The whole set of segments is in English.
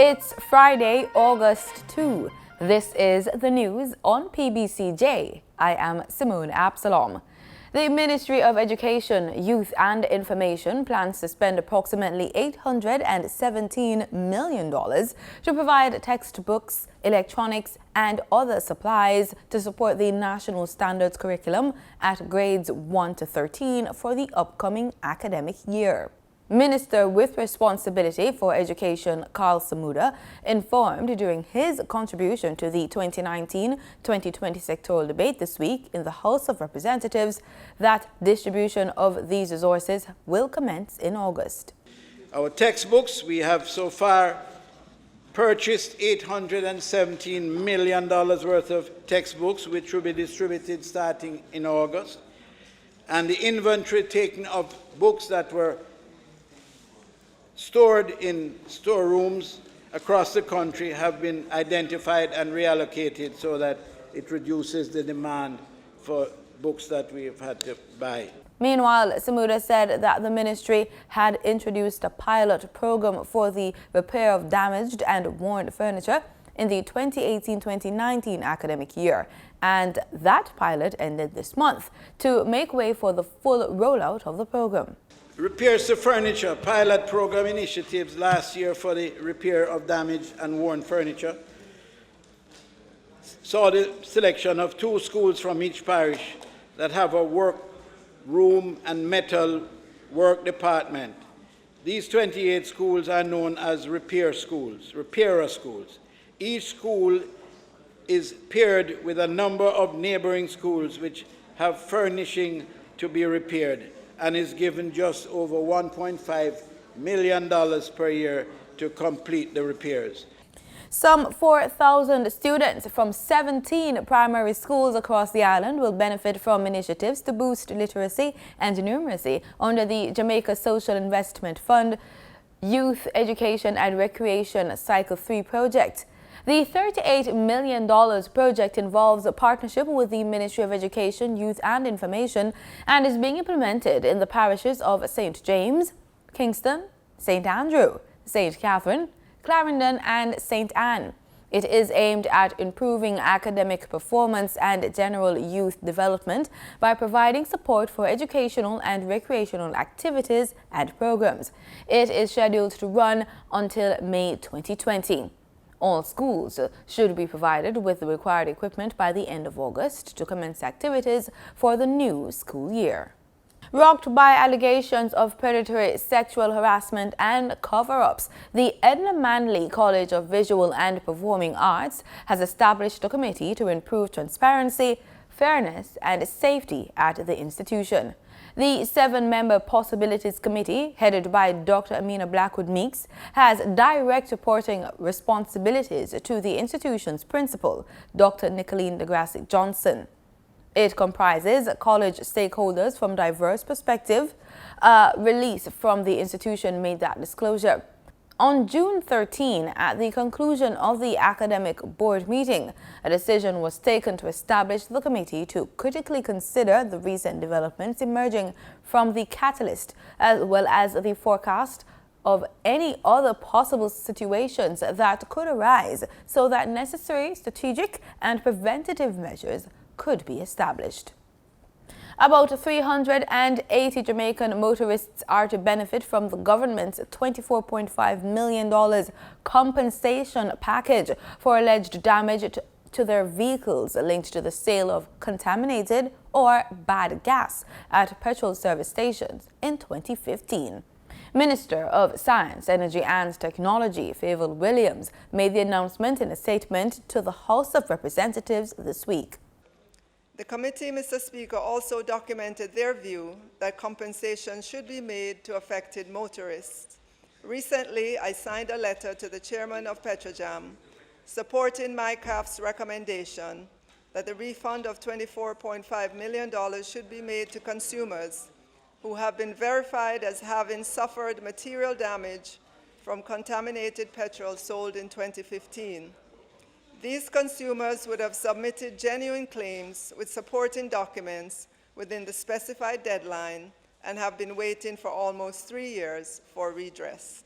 It's Friday, August 2. This is the news on PBCJ. I am Simone Absalom. The Ministry of Education, Youth and Information plans to spend approximately $817 million to provide textbooks, electronics and other supplies to support the National Standards curriculum at grades 1 to 13 for the upcoming academic year. Minister with responsibility for education, Carl Samuda, informed during his contribution to the 2019-2020 sectoral debate this week in the House of Representatives that distribution of these resources will commence in August. Our textbooks, we have so far purchased $817 million worth of textbooks, which will be distributed starting in August. And the inventory taken of books that were stored in storerooms across the country have been identified and reallocated so that it reduces the demand for books that we have had to buy. Meanwhile, Samuda said that the ministry had introduced a pilot program for the repair of damaged and worn furniture in the 2018-2019 academic year, and that pilot ended this month to make way for the full rollout of the program. Repairs to furniture, pilot program initiatives last year for the repair of damaged and worn furniture saw the selection of 2 schools from each parish that have a work room and metal work department. These 28 schools are known as repairer schools. Each school is paired with a number of neighboring schools which have furnishing to be repaired, and is given just over $1.5 million per year to complete the repairs. Some 4,000 students from 17 primary schools across the island will benefit from initiatives to boost literacy and numeracy under the Jamaica Social Investment Fund Youth Education and Recreation Cycle 3 project. The $38 million project involves a partnership with the Ministry of Education, Youth and Information and is being implemented in the parishes of St. James, Kingston, St. Andrew, St. Catherine, Clarendon and St. Anne. It is aimed at improving academic performance and general youth development by providing support for educational and recreational activities and programs. It is scheduled to run until May 2020. All schools should be provided with the required equipment by the end of August to commence activities for the new school year. Rocked by allegations of predatory sexual harassment and cover-ups, the Edna Manley College of Visual and Performing Arts has established a committee to improve transparency, fairness and safety at the institution. The 7-member Possibilities Committee, headed by Dr. Amina Blackwood Meeks, has direct reporting responsibilities to the institution's principal, Dr. Nicolene Degrassi Johnson. It comprises college stakeholders from diverse perspectives. A release from the institution made that disclosure. On June 13, at the conclusion of the academic board meeting, a decision was taken to establish the committee to critically consider the recent developments emerging from the catalyst, as well as the forecast of any other possible situations that could arise, so that necessary strategic and preventative measures could be established. About 380 Jamaican motorists are to benefit from the government's $24.5 million compensation package for alleged damage to their vehicles linked to the sale of contaminated or bad gas at petrol service stations in 2015. Minister of Science, Energy and Technology, Favour Williams, made the announcement in a statement to the House of Representatives this week. The committee, Mr. Speaker, also documented their view that compensation should be made to affected motorists. Recently, I signed a letter to the chairman of Petrojam supporting MICAF's recommendation that the refund of $24.5 million should be made to consumers who have been verified as having suffered material damage from contaminated petrol sold in 2015. These consumers would have submitted genuine claims with supporting documents within the specified deadline and have been waiting for almost 3 years for redress.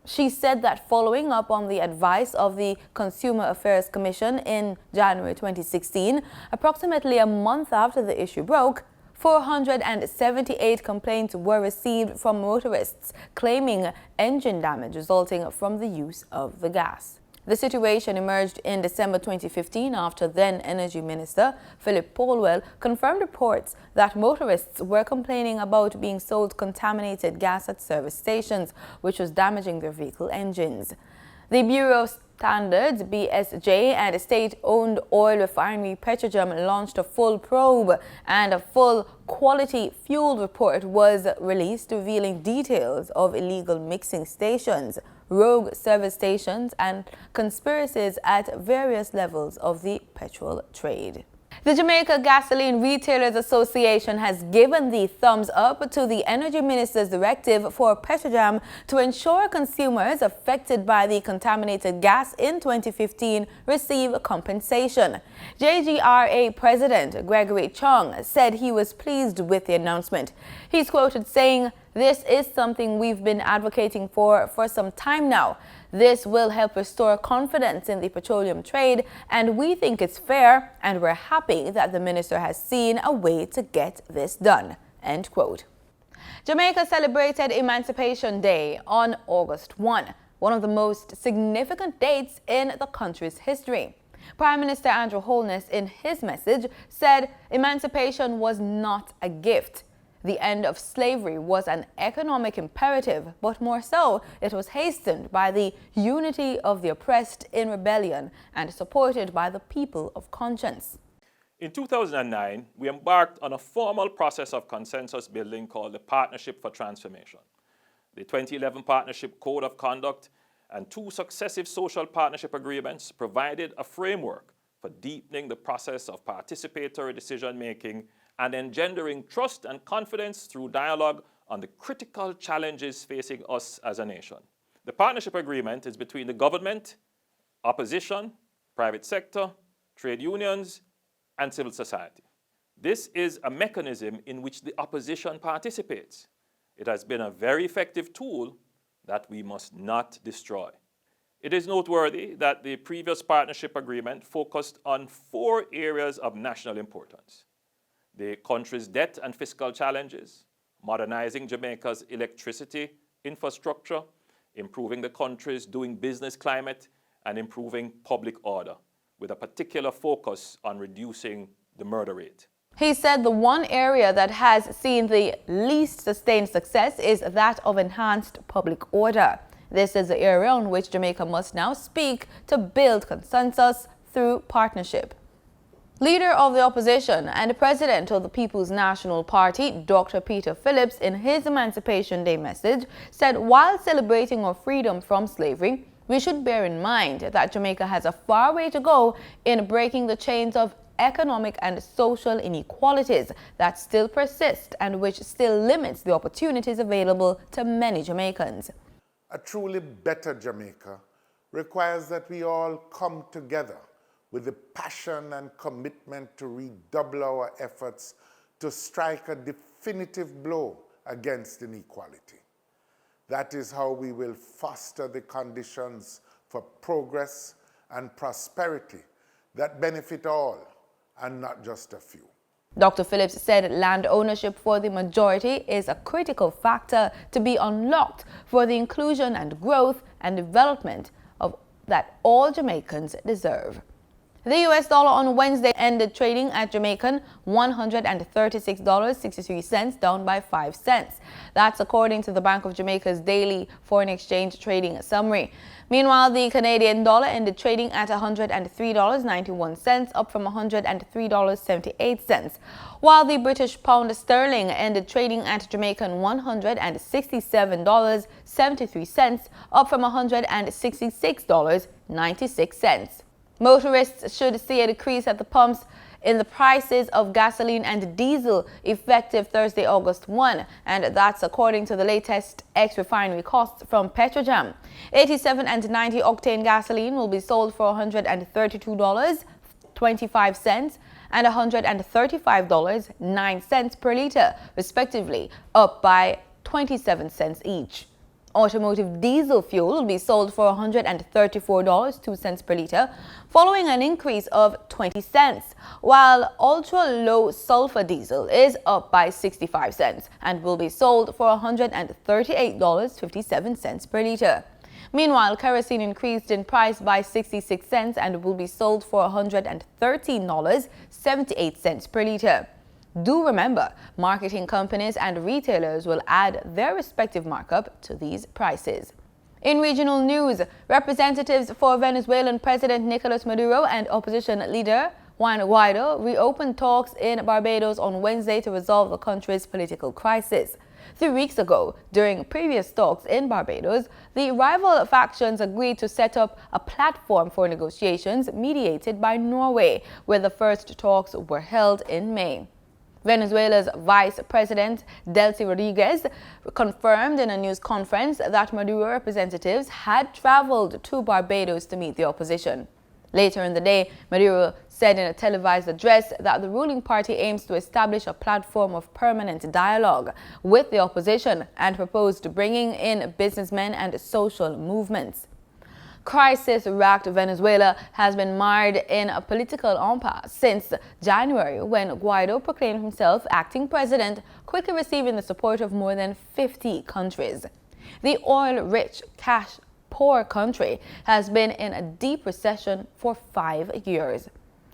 She said that following up on the advice of the Consumer Affairs Commission in January 2016, approximately a month after the issue broke, 478 complaints were received from motorists claiming engine damage resulting from the use of the gas. The situation emerged in December 2015 after then Energy Minister Philip Polwell confirmed reports that motorists were complaining about being sold contaminated gas at service stations, which was damaging their vehicle engines. The Bureau of Standards, BSJ, and a state-owned oil refinery Petrojam launched a full probe, and a full quality fuel report was released revealing details of illegal mixing stations, rogue service stations, and conspiracies at various levels of the petrol trade. The Jamaica Gasoline Retailers Association has given the thumbs up to the Energy Minister's directive for Petrojam to ensure consumers affected by the contaminated gas in 2015 receive compensation. JGRA President Gregory Chung said he was pleased with the announcement. He's quoted saying, "This is something we've been advocating for some time now. This will help restore confidence in the petroleum trade, and we think it's fair, and we're happy that the minister has seen a way to get this done." End quote. Jamaica celebrated Emancipation Day on August 1, one of the most significant dates in the country's history. Prime Minister Andrew Holness, in his message, said emancipation was not a gift. The end of slavery was an economic imperative, but more so, it was hastened by the unity of the oppressed in rebellion and supported by the people of conscience. In 2009, we embarked on a formal process of consensus building called the Partnership for Transformation. The 2011 Partnership Code of Conduct and 2 successive social partnership agreements provided a framework for deepening the process of participatory decision-making and engendering trust and confidence through dialogue on the critical challenges facing us as a nation. The partnership agreement is between the government, opposition, private sector, trade unions, and civil society. This is a mechanism in which the opposition participates. It has been a very effective tool that we must not destroy. It is noteworthy that the previous partnership agreement focused on 4 areas of national importance: the country's debt and fiscal challenges, modernizing Jamaica's electricity infrastructure, improving the country's doing business climate, and improving public order, with a particular focus on reducing the murder rate. He said the one area that has seen the least sustained success is that of enhanced public order. This is the area on which Jamaica must now speak to build consensus through partnership. Leader of the opposition and President of the People's National Party, Dr. Peter Phillips, in his Emancipation Day message, said while celebrating our freedom from slavery, we should bear in mind that Jamaica has a far way to go in breaking the chains of economic and social inequalities that still persist and which still limits the opportunities available to many Jamaicans. A truly better Jamaica requires that we all come together with the passion and commitment to redouble our efforts to strike a definitive blow against inequality. That is how we will foster the conditions for progress and prosperity that benefit all and not just a few. Dr. Phillips said land ownership for the majority is a critical factor to be unlocked for the inclusion and growth and development that all Jamaicans deserve. The US dollar on Wednesday ended trading at Jamaican $136.63, down by 5 cents. That's according to the Bank of Jamaica's daily foreign exchange trading summary. Meanwhile, the Canadian dollar ended trading at $103.91, up from $103.78, while the British pound sterling ended trading at Jamaican $167.73, up from $166.96. Motorists should see a decrease at the pumps in the prices of gasoline and diesel effective Thursday, August 1, and that's according to the latest ex-refinery costs from Petrojam. 87 and 90 octane gasoline will be sold for $132.25 and $135.09 per litre, respectively, up by 27 cents each. Automotive diesel fuel will be sold for $134.02 per litre, following an increase of 20 cents, while ultra-low sulfur diesel is up by 65 cents and will be sold for $138.57 per litre. Meanwhile, kerosene increased in price by 66 cents and will be sold for $113.78 per litre. Do remember, marketing companies and retailers will add their respective markup to these prices. In regional news, representatives for Venezuelan President Nicolas Maduro and opposition leader Juan Guaido reopened talks in Barbados on Wednesday to resolve the country's political crisis. 3 weeks ago, during previous talks in Barbados, the rival factions agreed to set up a platform for negotiations mediated by Norway, where the first talks were held in May. Venezuela's Vice President Delcy Rodriguez confirmed in a news conference that Maduro representatives had traveled to Barbados to meet the opposition. Later in the day, Maduro said in a televised address that the ruling party aims to establish a platform of permanent dialogue with the opposition and proposed bringing in businessmen and social movements. Crisis-racked Venezuela has been mired in a political impasse since January, when Guaido proclaimed himself acting president, quickly receiving the support of more than 50 countries. The oil-rich, cash-poor country has been in a deep recession for 5 years.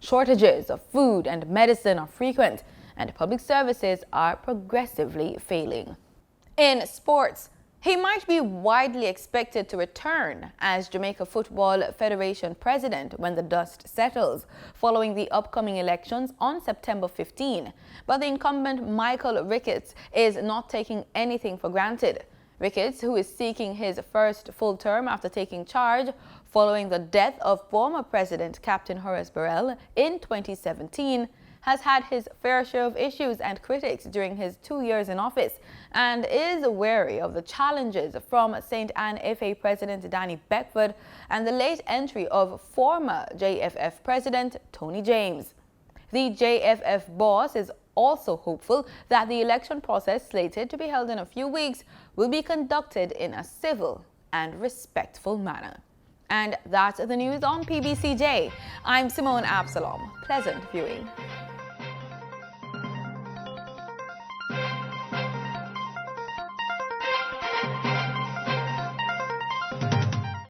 Shortages of food and medicine are frequent, and public services are progressively failing. In sports, he might be widely expected to return as Jamaica Football Federation president when the dust settles, following the upcoming elections on September 15. But the incumbent Michael Ricketts is not taking anything for granted. Ricketts, who is seeking his first full term after taking charge following the death of former President Captain Horace Burrell in 2017, has had his fair share of issues and critics during his 2 years in office and is wary of the challenges from St. Anne FA President Danny Beckford and the late entry of former JFF President Tony James. The JFF boss is also hopeful that the election process, slated to be held in a few weeks, will be conducted in a civil and respectful manner. And that's the news on PBCJ. I'm Simone Absalom. Pleasant viewing.